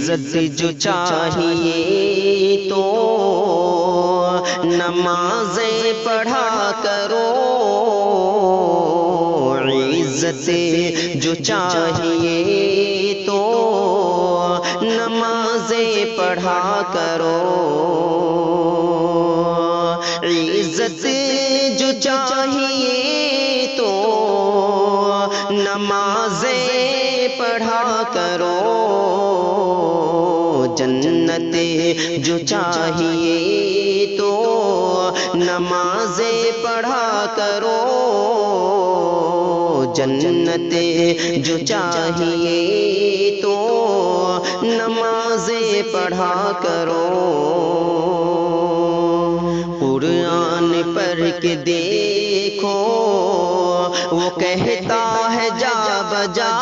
عزت جو چاہیے تو نمازیں پڑھا کرو، عزت جو چاہیے تو نمازیں پڑھا کرو، عزت جو چاہیے تو نمازیں پڑھا کرو، جنت جو چاہیے تو نمازیں پڑھا کرو، جنت جو چاہیے تو نمازیں پڑھا کرو، قرآن پڑھ کے دیکھو وہ کہتا ہے جا بجا،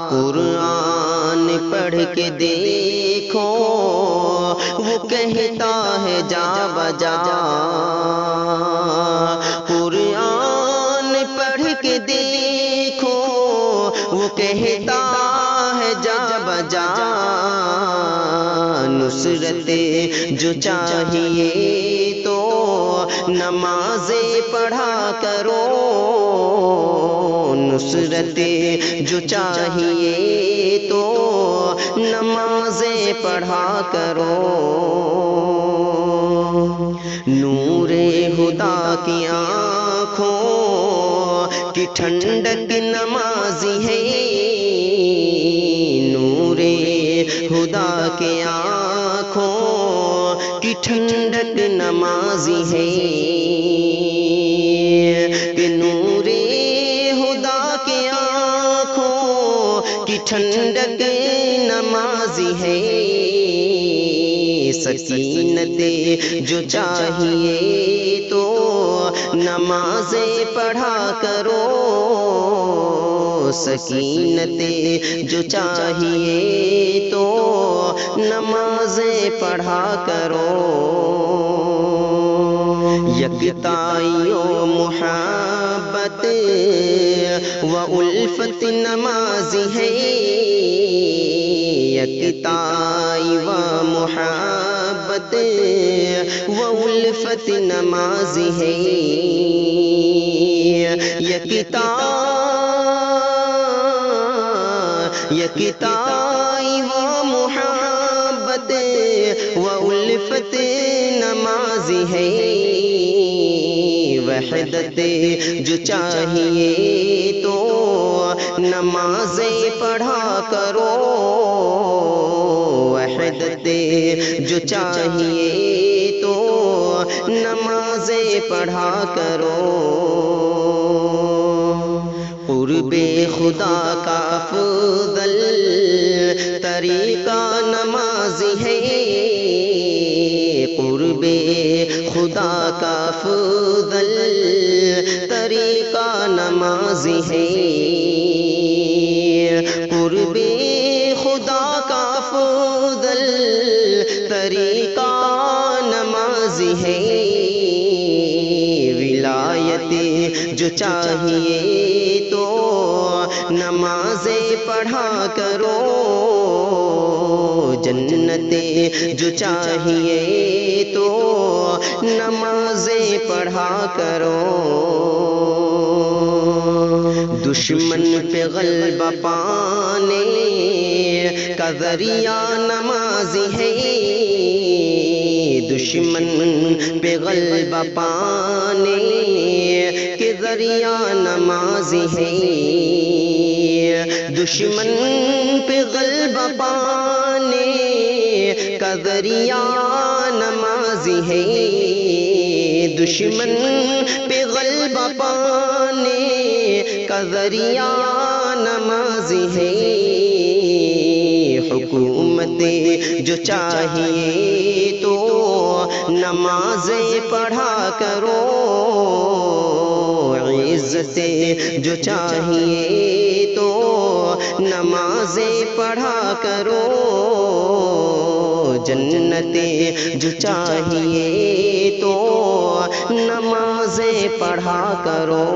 قرآن پڑھ کے دیکھو وہ کہتا ہے جا بجا، قرآن پڑھ کے دیکھو وہ کہتا ہے جا بجا، نصرت جو چاہیے تو نمازیں پڑھا کرو، نصرت جو چاہیے تو نمازیں پڑھا کرو، نور خدا کی آنکھوں کی ٹھنڈک نمازی ہے، نور خدا کے آنکھوں کی ٹھنڈک نمازی ہے، کہ نور خدا کے آنکھوں کی ٹھنڈک نمازی ہے، سکینت جو چاہیے تو نمازیں پڑھا کرو، سکینت جو چاہیے تو نمازیں پڑھا کرو، یکتائی و محبت و الفت نمازی ہے، یکتائی و محبت و الفت نمازی ہے، یکتائی و محبت و الفت نمازی ہے، وحدت جو چاہیے تو نمازیں پڑھا کرو، وحدت جو چاہیے تو نمازیں پڑھا کرو، قرب خدا کا افضل طریقہ نمازی ہے، قرب خدا کا افضل طریقہ نمازی ہے، قرب خدا کا افضل طریقہ نمازی ہے، ولایت جو چاہیے تو نمازیں پڑھا کرو، جنت جو چاہیے تو نمازیں پڑھا کرو، دشمن پہ غلبہ پانے کا ذریعہ نمازی ہے، دشمن پہ غلبہ پانے کے ذریعہ نمازی ہے، دشمن پہ غلبہ پانے کا ذریعہ نمازی ہے، دشمن پہ غلبہ پانے کا ذریعہ نمازی ہے، حکومت جو چاہیے تو نمازیں پڑھا کرو، عزت جو چاہیے تو نمازیں پڑھا کرو، جنت جو چاہیے تو نمازیں پڑھا کرو۔